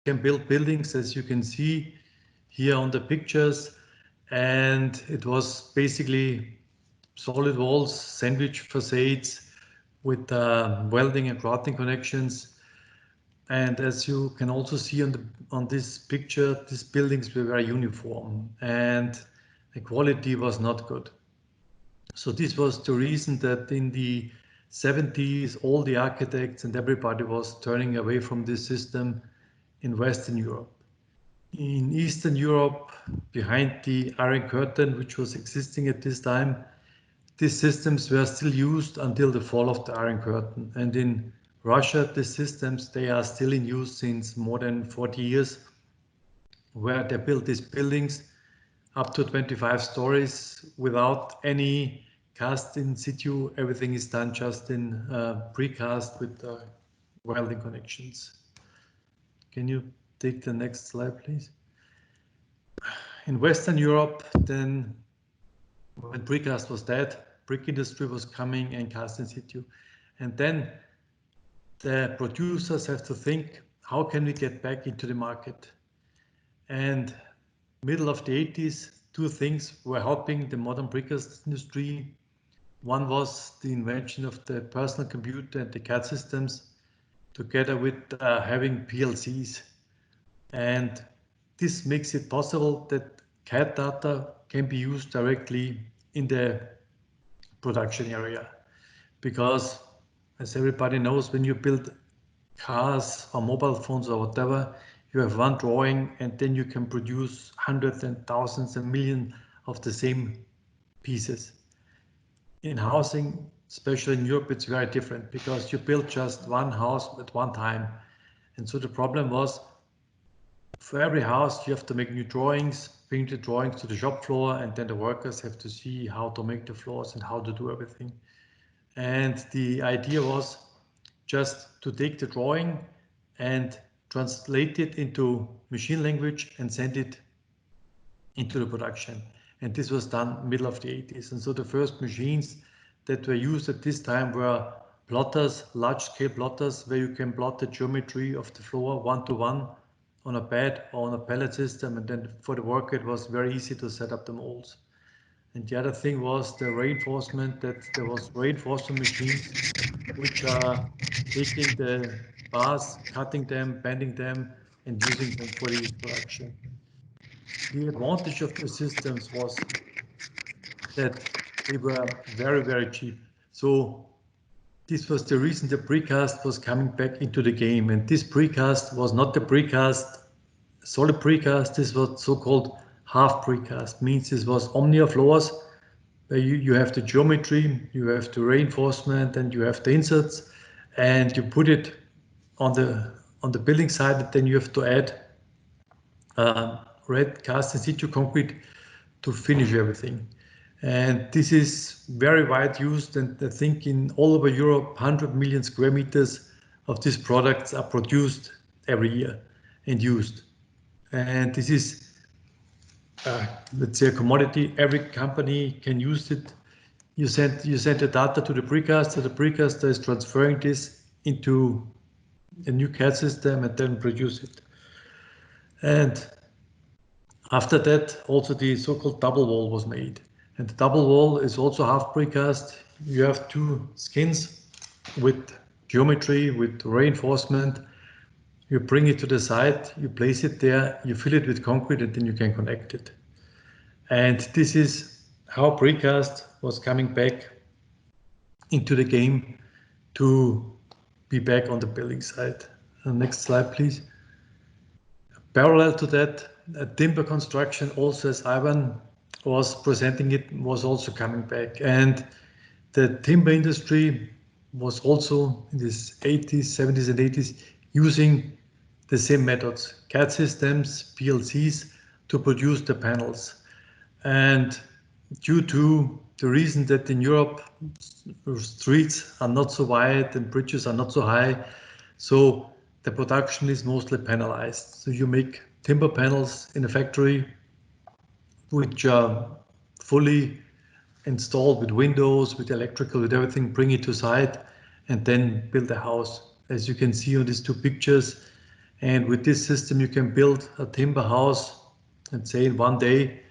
can build buildings, as you can see here on the pictures, and it was basically solid walls, sandwich facades with welding and grouting connections. And as you can also see on this picture, these buildings were very uniform and the quality was not good. So this was the reason that in the 70s, all the architects and everybody was turning away from this system in Western Europe. In Eastern Europe, behind the Iron Curtain, which was existing at this time, these systems were still used until the fall of the Iron Curtain. And in Russia, these systems, they are still in use since more than 40 years, where they built these buildings up to 25 stories without any cast in situ. Everything is done just in precast with welding connections. Can you take the next slide, please? In Western Europe, then when precast was dead, brick industry was coming and cast in situ. And then the producers have to think, how can we get back into the market? And middle of the 80s, two things were helping the modern precast industry. One was the invention of the personal computer and the CAD systems, together with having PLCs. And this makes it possible that CAD data can be used directly in the production area. Because, as everybody knows, when you build cars or mobile phones or whatever, you have one drawing and then you can produce hundreds and thousands and millions of the same pieces. In housing, especially in Europe, it's very different because you build just one house at one time. And so the problem was, for every house, you have to make new drawings, bring the drawings to the shop floor, and then the workers have to see how to make the floors and how to do everything. And the idea was just to take the drawing and translate it into machine language and send it into the production. And this was done middle of the 80s. And so the first machines that were used at this time were plotters, large-scale plotters, where you can plot the geometry of the floor one-to-one on a bed or on a pallet system. And then for the worker, it was very easy to set up the molds. And the other thing was the reinforcement, that there was reinforcement machines which are taking the bars, cutting them, bending them, and using them for the production. The advantage of the systems was that they were very, very cheap. So this was the reason the precast was coming back into the game. And this precast was not the precast, solid precast. This was so-called half precast, means this was omnia floors, where you have the geometry, you have the reinforcement, and you have the inserts, and you put it on the building side, and then you have to add red cast in situ concrete to finish everything. And this is very wide used, and I think in all over Europe, 100 million square meters of these products are produced every year and used. And this is, let's say, a commodity. Every company can use it. You send the data to the precaster. The precaster is transferring this into a new CAD system and then produce it. And after that, also the so-called double wall was made. And the double wall is also half precast. You have two skins with geometry, with reinforcement. You bring it to the site, you place it there, you fill it with concrete, and then you can connect it. And this is how precast was coming back into the game to be back on the building site. Next slide, please. Parallel to that, timber construction, also as Ivan was presenting it, was also coming back. And the timber industry was also in the 80s, 70s, and 80s using the same methods, CAD systems, PLCs, to produce the panels. And due to the reason that in Europe streets are not so wide and bridges are not so high, so the production is mostly panelized. So you make timber panels in a factory which are fully installed with windows, with electrical, with everything, bring it to site, and then build a house. As you can see on these two pictures, And with this system, you can build a timber house and say in one day.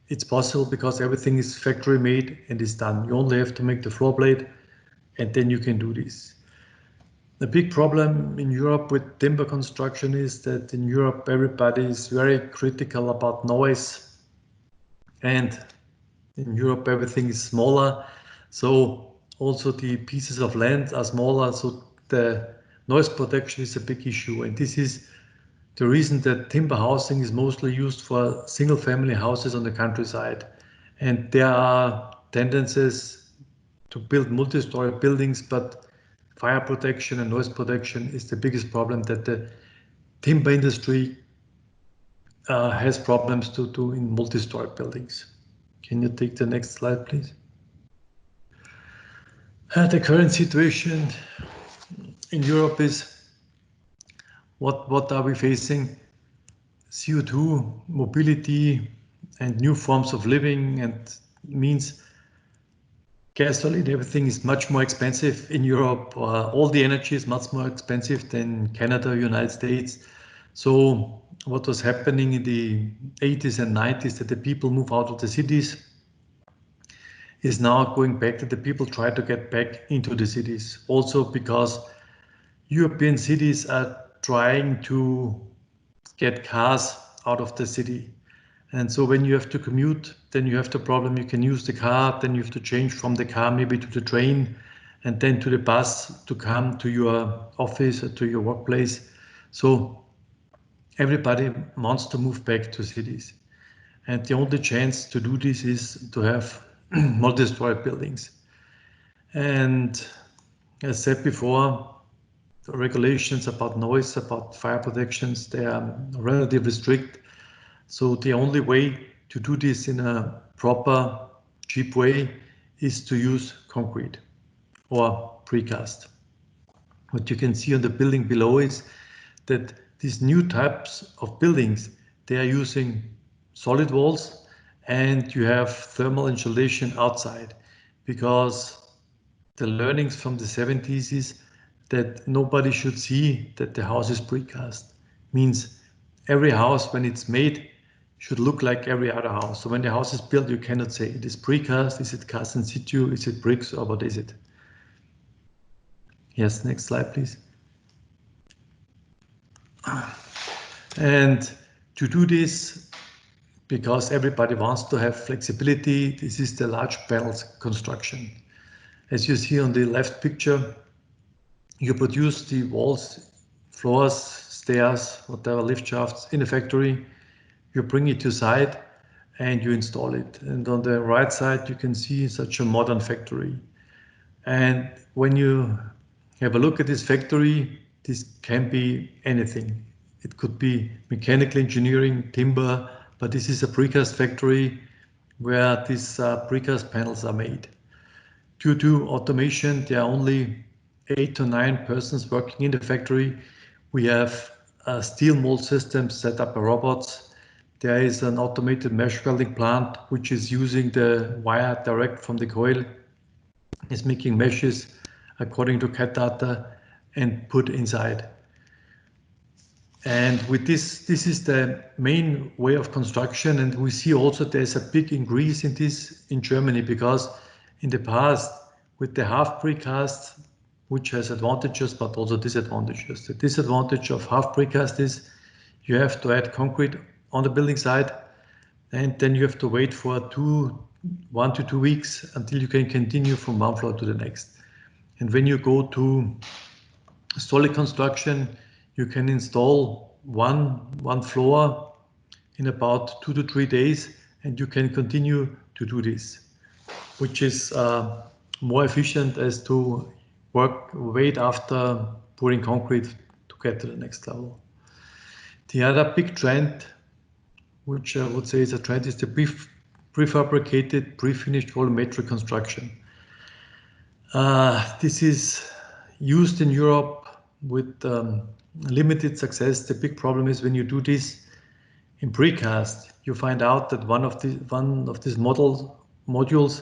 It's possible because everything is factory made and is done. You only have to make the floor plate and then you can do this. The big problem in Europe with timber construction is that in Europe everybody is very critical about noise, and in Europe everything is smaller, so also the pieces of land are smaller, so the noise protection is a big issue, and this is the reason that timber housing is mostly used for single family houses on the countryside. And there are tendencies to build multi-story buildings, but fire protection and noise protection is the biggest problem that the timber industry has problems to do in multi-story buildings. Can you take the next slide, please? The current situation in Europe is what are we facing? CO2, mobility, and new forms of living, and means gasoline, everything is much more expensive in Europe. All the energy is much more expensive than Canada, United States. So what was happening in the 80s and 90s, that the people move out of the cities, is now going back, that the people try to get back into the cities. Also because European cities are trying to get cars out of the city. And so when you have to commute, then you have the problem, you can use the car, then you have to change from the car maybe to the train, and then to the bus to come to your office or to your workplace. So everybody wants to move back to cities. And the only chance to do this is to have multi-story buildings. And as said before, the regulations about noise, about fire protections, they are relatively strict. So the only way to do this in a proper, cheap way is to use concrete or precast. What you can see on the building below is that these new types of buildings, they are using solid walls, and you have thermal insulation outside, because the learnings from the 70s is that nobody should see that the house is precast. Means every house, when it's made, should look like every other house. So when the house is built, you cannot say it is precast, is it cast in situ, is it bricks, or what is it? Yes, next slide, please. And to do this, because everybody wants to have flexibility, this is the large panels construction. As you see on the left picture, you produce the walls, floors, stairs, whatever, lift shafts in a factory, you bring it to site and you install it. And on the right side, you can see such a modern factory. And when you have a look at this factory, this can be anything. It could be mechanical engineering, timber, but this is a precast factory where these precast panels are made. Due to automation, there are only 8 to 9 persons working in the factory. We have steel mold systems set up by robots. There is an automated mesh welding plant which is using the wire direct from the coil. It's making meshes according to CAD data and put inside. And with this is the main way of construction, and we see also there's a big increase in this in Germany, because in the past with the half precast, which has advantages but also disadvantages. The disadvantage of half precast is you have to add concrete on the building site, and then you have to wait for 1 to 2 weeks until you can continue from one floor to the next. And when you go to solid construction, you can install one floor in about 2 to 3 days, and you can continue to do this, which is more efficient as to wait after pouring concrete to get to the next level. The other big trend, which I would say is a trend, is the prefabricated, prefinished volumetric construction. This is used in Europe with limited success. The big problem is when you do this in precast, you find out that one of these modules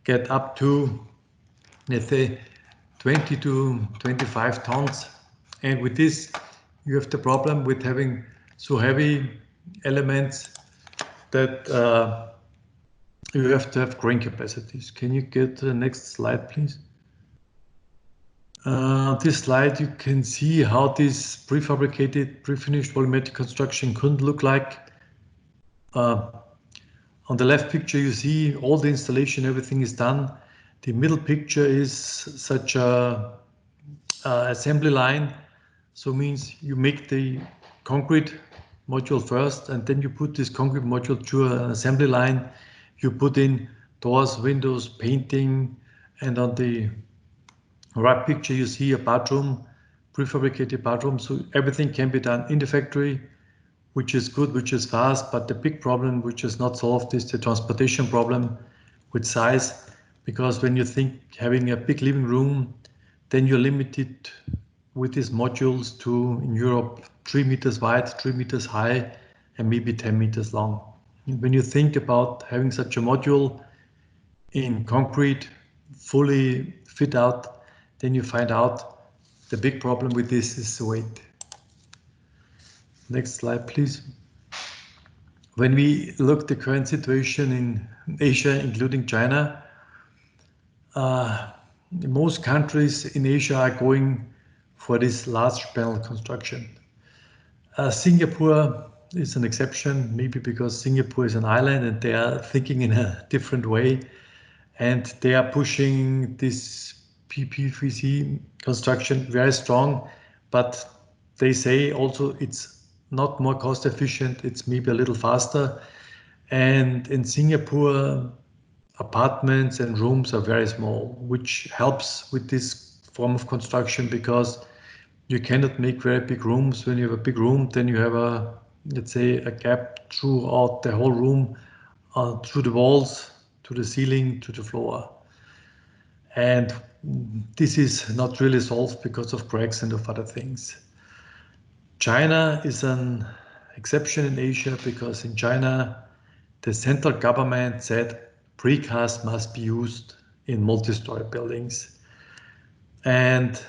get up to, let's say, 20 to 25 tons, and with this you have the problem with having so heavy elements that you have to have crane capacities. Can you get to the next slide, please? This slide, you can see how this prefabricated, prefinished volumetric construction could look like. On the left picture, you see all the installation, everything is done. The middle picture is such a assembly line. So means you make the concrete module first, and then you put this concrete module through an assembly line. You put in doors, windows, painting, and on the right picture you see a bathroom, prefabricated bathroom. So everything can be done in the factory, which is good, which is fast. But the big problem, which is not solved, is the transportation problem with size. Because when you think having a big living room, then you're limited with these modules to, in Europe, 3 meters wide, 3 meters high, and maybe 10 meters long. When you think about having such a module in concrete, fully fit out, then you find out the big problem with this is the weight. Next slide, please. When we look at the current situation in Asia, including China, most countries in Asia are going for this large panel construction. Singapore is an exception, maybe because Singapore is an island and they are thinking in a different way, and they are pushing this PPVC construction very strong, but they say also it's not more cost efficient, it's maybe a little faster. And in Singapore, apartments and rooms are very small, which helps with this form of construction because you cannot make very big rooms. When you have a big room, then you have a, let's say, a gap throughout the whole room, through the walls, to the ceiling, to the floor. And this is not really solved because of cracks and of other things. China is an exception in Asia because in China, the central government said precast must be used in multi-story buildings. And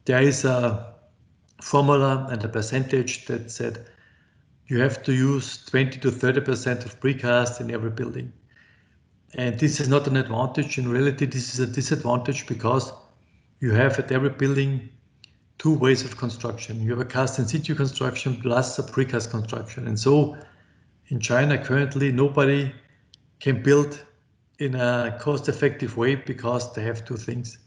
there is a formula and a percentage that said you have to use 20 to 30% of precast in every building. And this is not an advantage. In reality, this is a disadvantage because you have at every building two ways of construction. You have a cast in situ construction plus a precast construction. And so in China currently, nobody can build in a cost-effective way because they have two things.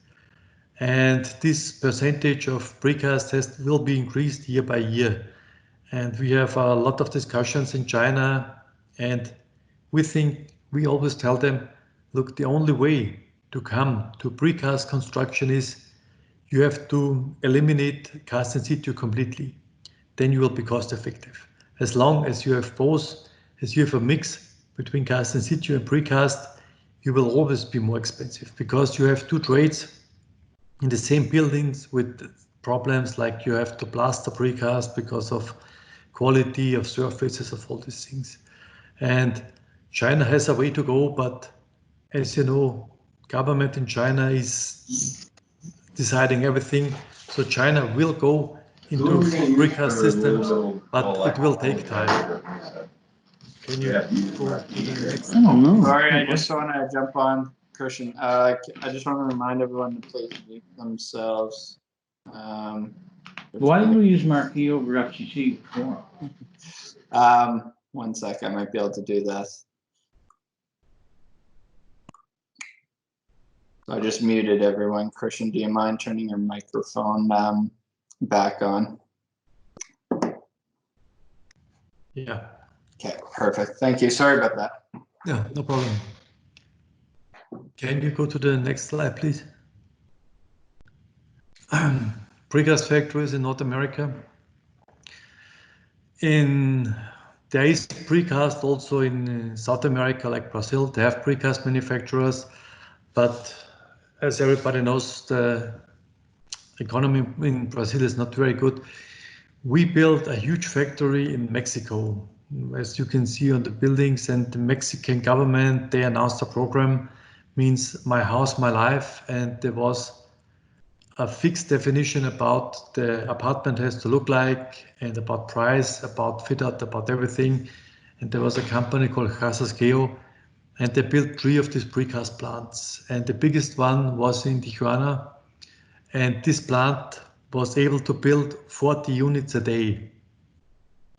And this percentage of precast will be increased year by year. And we have a lot of discussions in China, and we always tell them, look, the only way to come to precast construction is you have to eliminate cast in situ completely. Then you will be cost effective. As long as you have both, as you have a mix between cast in situ and precast, you will always be more expensive because you have two trades in the same buildings with problems like you have to plaster precast because of quality of surfaces of all these things. And China has a way to go, but as you know, government in China is deciding everything. So China will go into precast systems, but it will take time. Can you go to the next? I don't know. Sorry, I just want to jump on, Christian. I just want to remind everyone to please mute themselves. Why didn't we use Marquee over FCC before? 1 sec, I might be able to do that. I just muted everyone. Christian, do you mind turning your microphone back on? Yeah. Okay, perfect. Thank you. Sorry about that. Yeah, no problem. Can you go to the next slide, please? Precast factories in North America. There is precast also in South America, like Brazil. They have precast manufacturers, but as everybody knows, the economy in Brazil is not very good. We built a huge factory in Mexico, as you can see on the buildings, and the Mexican government, they announced a program, means my house, my life, and there was a fixed definition about the apartment has to look like, and about price, about fit out, about everything. And there was a company called Geo, and they built 3 of these precast plants. And the biggest one was in Tijuana. And this plant was able to build 40 units a day.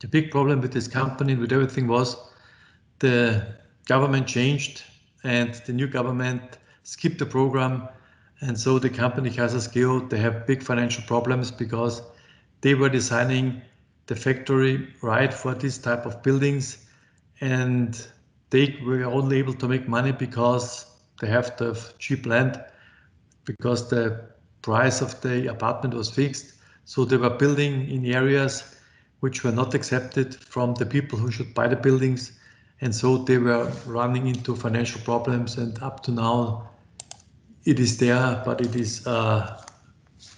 The big problem with this company, with everything, was the government changed and the new government skipped the program. And so the company Geo, they have big financial problems because they were designing the factory right for this type of buildings, and they were only able to make money because they have to have cheap land, because the price of the apartment was fixed. So they were building in areas which were not accepted from the people who should buy the buildings. And so they were running into financial problems, and up to now it is there, but it is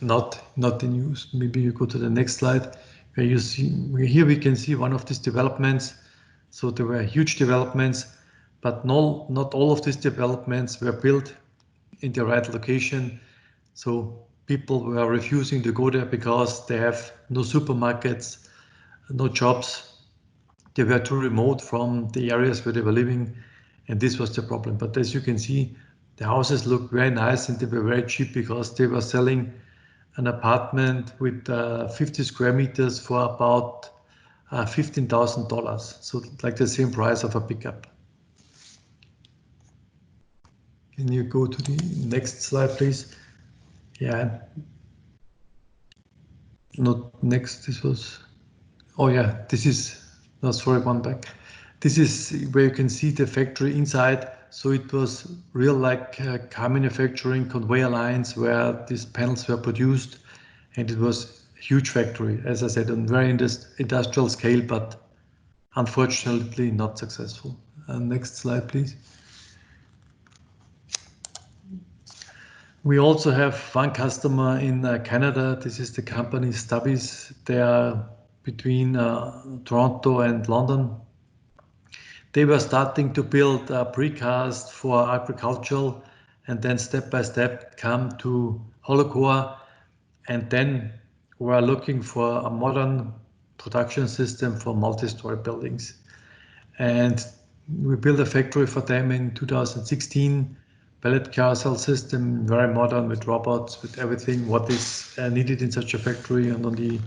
not in use. Maybe you go to the next slide, where you see, here we can see one of these developments. So there were huge developments, but not all of these developments were built in the right location. So people were refusing to go there because they have no supermarkets, no jobs. They were too remote from the areas where they were living, and this was the problem. But as you can see, the houses look very nice and they were very cheap because they were selling an apartment with 50 square meters for about $15,000. So like the same price of a pickup. Can you go to the next slide, please? Yeah. Not next, this was, oh yeah, this is, no, sorry, one back. This is where you can see the factory inside. So it was real like car manufacturing, conveyor lines where these panels were produced, and it was a huge factory, as I said, on very industrial scale, but unfortunately not successful. Next slide, please. We also have one customer in Canada. This is the company Stubbies. They are between Toronto and London. They were starting to build precast for agricultural, and then step by step come to hollow core, and then we are looking for a modern production system for multi-story buildings. And we built a factory for them in 2016, pallet carousel system, very modern, with robots, with everything what is needed in such a factory. And on the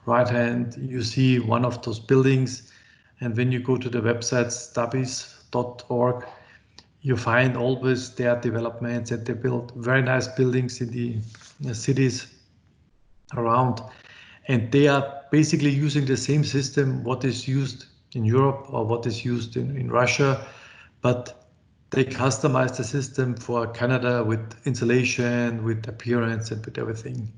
right hand, you see one of those buildings. And when you go to the website stubbies.org, you find always their developments, and they build very nice buildings in the cities around. And they are basically using the same system what is used in Europe or what is used in Russia, but they customize the system for Canada with insulation, with appearance, and with everything.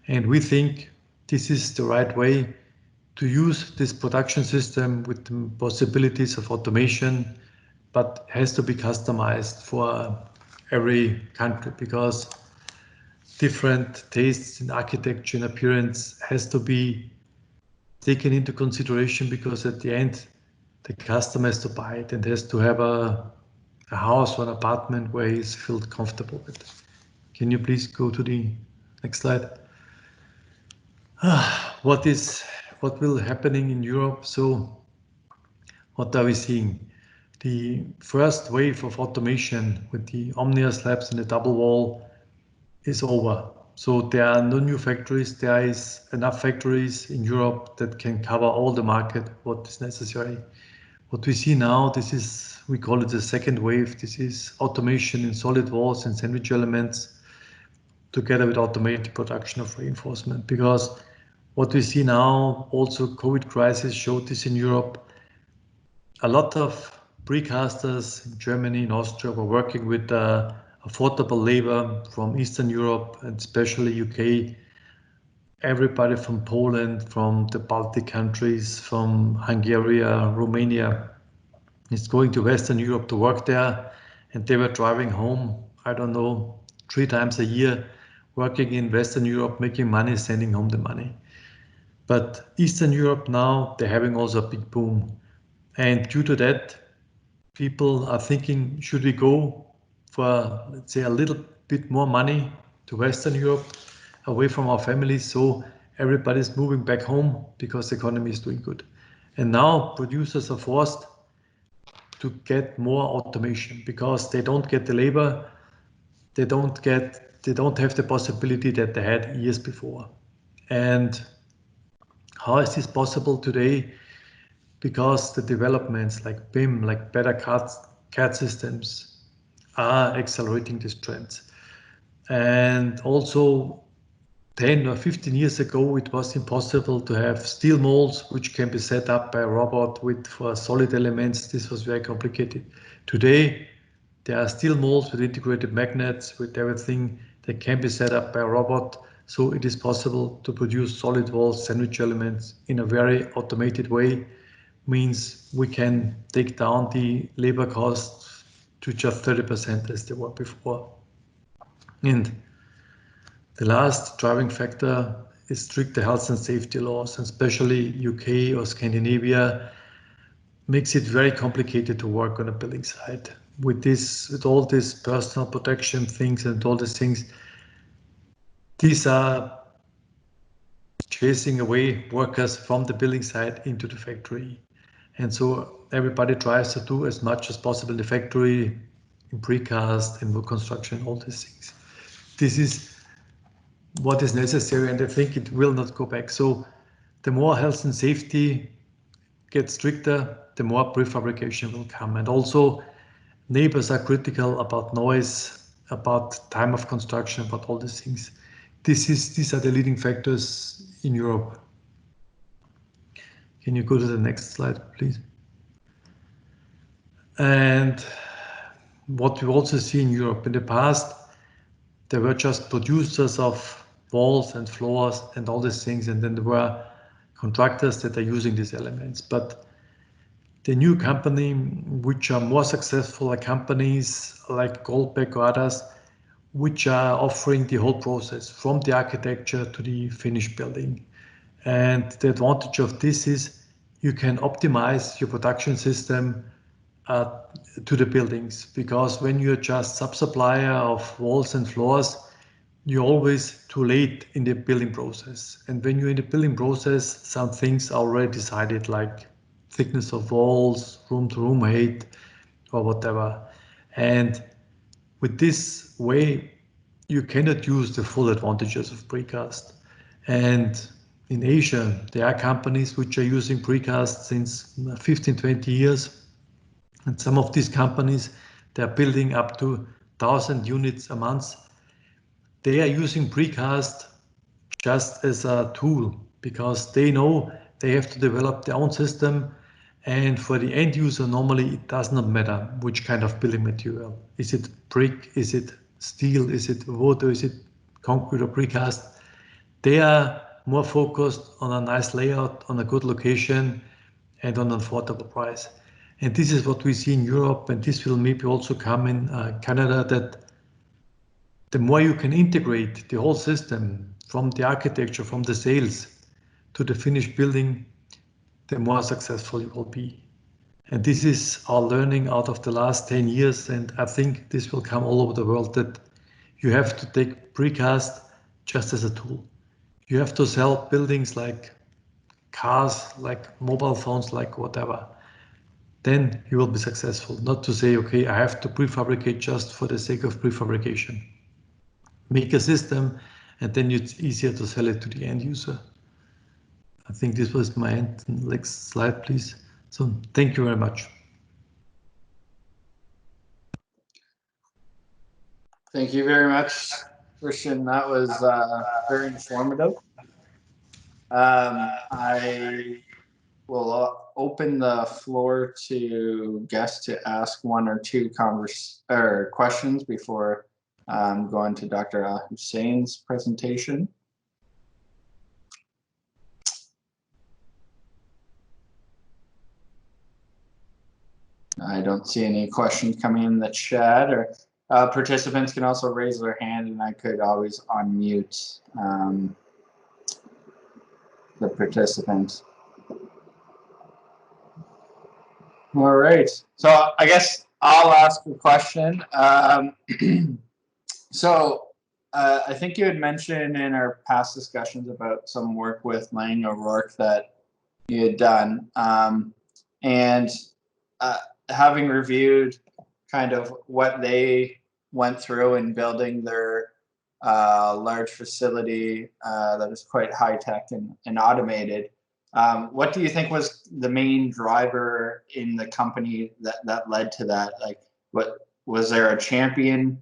And we think this is the right way to use this production system with the possibilities of automation, but has to be customized for every country, because different tastes in architecture and appearance has to be taken into consideration, because at the end the customer has to buy it and has to have a house or an apartment where he's felt comfortable with. Can you please go to the next slide? What will happening in Europe? So what are we seeing? The first wave of automation with the Omnia slabs and the double wall is over. So there are no new factories. There is enough factories in Europe that can cover all the market, what is necessary. What we see now, this is, we call it the second wave. This is automation in solid walls and sandwich elements, together with automated production of reinforcement. Because what we see now, also COVID crisis showed this in Europe, a lot of precasters in Germany and Austria were working with affordable labor from Eastern Europe and especially UK. Everybody from Poland, from the Baltic countries, from Hungary, Romania is going to Western Europe to work there, and they were driving home, I don't know, 3 times a year, working in Western Europe, making money, sending home the money. But Eastern Europe now, they're having also a big boom. And due to that, people are thinking, should we go for, let's say, a little bit more money to Western Europe? away from our families. So everybody's moving back home because the economy is doing good. And now producers are forced to get more automation because they don't get the labor, they don't have the possibility that they had years before. And how is this possible today? Because the developments like BIM, like better CAD systems, are accelerating these trends. And also 10 or 15 years ago, it was impossible to have steel molds which can be set up by a robot for solid elements. This was very complicated. Today, there are steel molds with integrated magnets, with everything that can be set up by a robot. So it is possible to produce solid walls, sandwich elements in a very automated way. Means we can take down the labor costs to just 30% as they were before. And the last driving factor is stricter health and safety laws, and especially UK or Scandinavia makes it very complicated to work on a building site. With all these personal protection things and all these things, these are chasing away workers from the building site into the factory. And so everybody tries to do as much as possible in the factory, in precast, in wood construction, all these things. This is what is necessary, and I think it will not go back. So the more health and safety gets stricter, the more prefabrication will come. And also neighbors are critical about noise, about time of construction, about all these things. These are the leading factors in Europe. Can you go to the next slide, please? And what we also see in Europe, in the past, there were just producers of walls and floors and all these things, and then there were contractors that are using these elements. But the new company, which are more successful, are companies like Goldbeck or others, which are offering the whole process from the architecture to the finished building. And the advantage of this is you can optimize your production system to the buildings, because when you're just sub-supplier of walls and floors, you're always too late in the building process. And when you're in the building process, some things are already decided, like thickness of walls, room-to-room height, or whatever. And with this way, you cannot use the full advantages of precast. And in Asia, there are companies which are using precast since 15, 20 years. And some of these companies, they're building up to 1,000 units a month. They are using precast just as a tool because they know they have to develop their own system. And for the end user, normally it does not matter which kind of building material. Is it brick? Is it steel? Is it wood? Or is it concrete or precast? They are more focused on a nice layout, on a good location, and on an affordable price. And this is what we see in Europe, and this will maybe also come in Canada, that the more you can integrate the whole system from the architecture, from the sales to the finished building, the more successful you will be. And this is our learning out of the last 10 years, and I think this will come all over the world, that you have to take precast just as a tool. You have to sell buildings like cars, like mobile phones, like whatever. Then you will be successful. Not to say, okay, I have to prefabricate just for the sake of prefabrication. Make a system, and then it's easier to sell it to the end user. I think this was my end. Next slide, please. So thank you very much. Thank you very much, Christian. That was very informative. I will open the floor to guests to ask one or two questions before going to Dr. Al-Hussein's presentation. I don't see any questions coming in the chat, or participants can also raise their hand, and I could always unmute the participants. All right, so I guess I'll ask a question. So I think you had mentioned in our past discussions about some work with Lang O'Rourke that you had done, and having reviewed kind of what they went through in building their large facility that is quite high tech and automated. What do you think was the main driver in the company that led to that? Like, what was there a champion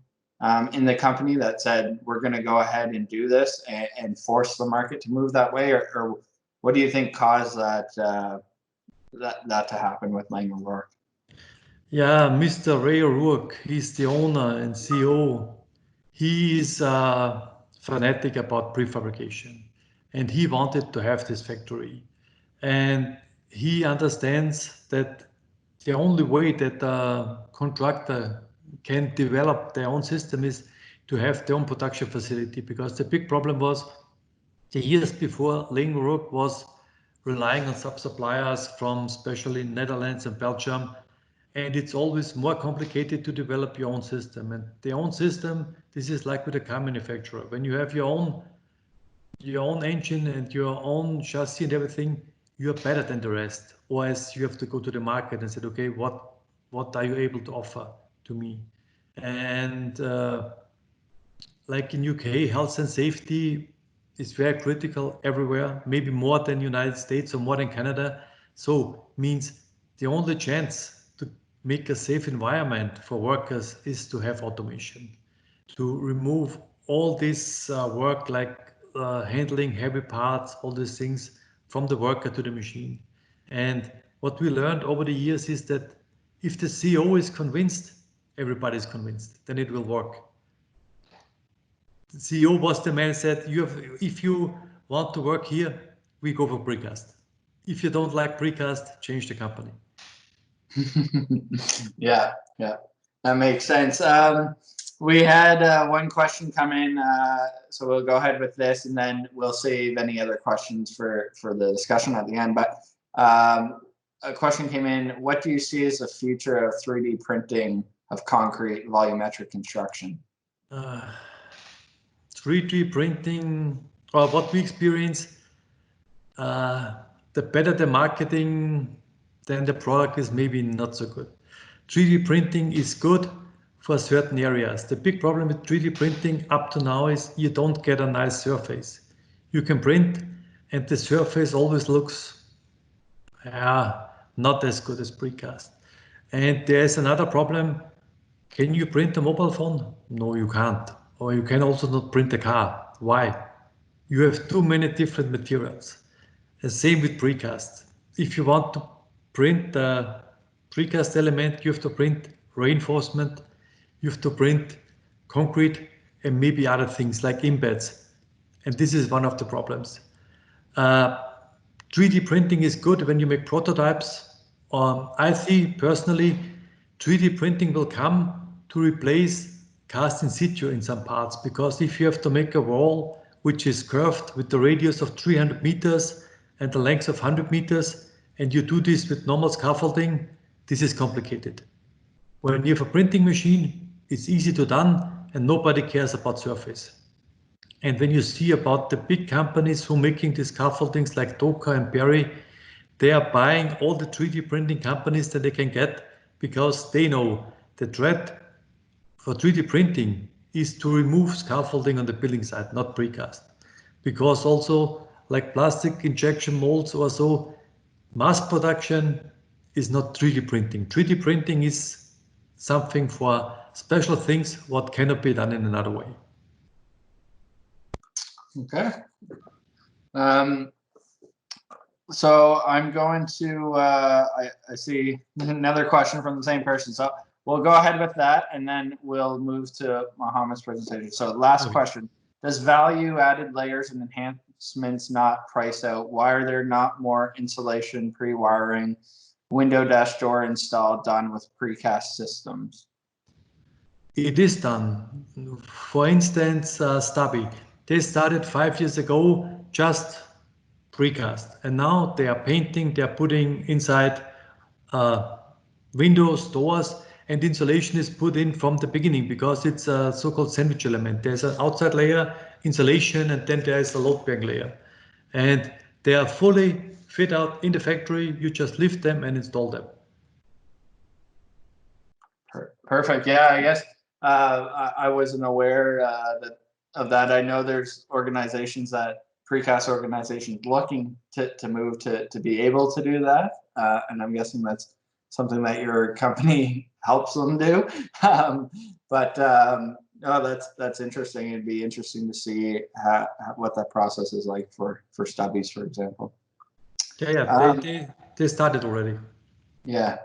in the company that said, we're going to go ahead and do this and force the market to move that way? Or what do you think caused that to happen with Lang O'Rourke? Yeah, Mr. Ray O'Rourke, he's the owner and CEO. He is fanatic about prefabrication, and he wanted to have this factory. And he understands that the only way that a contractor can develop their own system is to have their own production facility, because the big problem was the years before, Lang O'Rourke was relying on sub-suppliers from especially Netherlands and Belgium, and it's always more complicated to develop your own system. And the own system, this is like with a car manufacturer. When you have your own engine and your own chassis and everything, you are better than the rest. Or as you have to go to the market and say, okay, what are you able to offer to me? And like in UK, health and safety is very critical everywhere, maybe more than United States or more than Canada. So means the only chance to make a safe environment for workers is to have automation, to remove all this work like handling heavy parts, all these things from the worker to the machine. And what we learned over the years is that if the CEO is convinced, everybody is convinced, then it will work. The CEO was the man who said, if you want to work here, we go for Precast. If you don't like Precast, change the company. Yeah, that makes sense. We had one question come in, so we'll go ahead with this, and then we'll save any other questions for the discussion at the end. But a question came in: what do you see as the future of 3D printing of concrete volumetric construction? 3D printing, or what we experience, the better the marketing, then the product is maybe not so good. 3D printing is good for certain areas. The big problem with 3D printing up to now is you don't get a nice surface. You can print and the surface always looks not as good as precast. And there's another problem. Can you print a mobile phone? No, you can't. Or you can also not print a car. Why? You have too many different materials. The same with precast. If you want to print a precast element, you have to print reinforcement, you have to print concrete, and maybe other things like embeds. And this is one of the problems. 3D printing is good when you make prototypes. I think personally, 3D printing will come to replace cast in situ in some parts, because if you have to make a wall which is curved with the radius of 300 meters and the length of 100 meters, and you do this with normal scaffolding, this is complicated. When you have a printing machine, it's easy to done and nobody cares about surface. And when you see about the big companies who are making these scaffoldings like Doka and Berry, they are buying all the 3D printing companies that they can get, because they know the threat for 3D printing is to remove scaffolding on the building site, not precast. Because also, like plastic injection molds or so, mass production is not 3D printing. 3D printing is something for special things what cannot be done in another way. Okay. So I'm going to, I see another question from the same person. So we'll go ahead with that, and then we'll move to Mohammed's presentation. So last question: does value-added layers and enhancements not price out? Why are there not more insulation, pre-wiring, window-door install done with precast systems? It is done. For instance, Stubby, they started 5 years ago just precast, and now they are painting, they are putting inside windows, doors, and insulation is put in from the beginning because it's a so-called sandwich element. There's an outside layer, insulation, and then there is a load bearing layer. And they are fully fit out in the factory. You just lift them and install them. Perfect. Yeah, I guess I wasn't aware of that. I know there's organizations precast organizations looking to move to be able to do that. And I'm guessing that's something that your company helps them do. No, that's interesting. It'd be interesting to see what that process is like for stubbies, for example. Yeah, they started already. Yeah.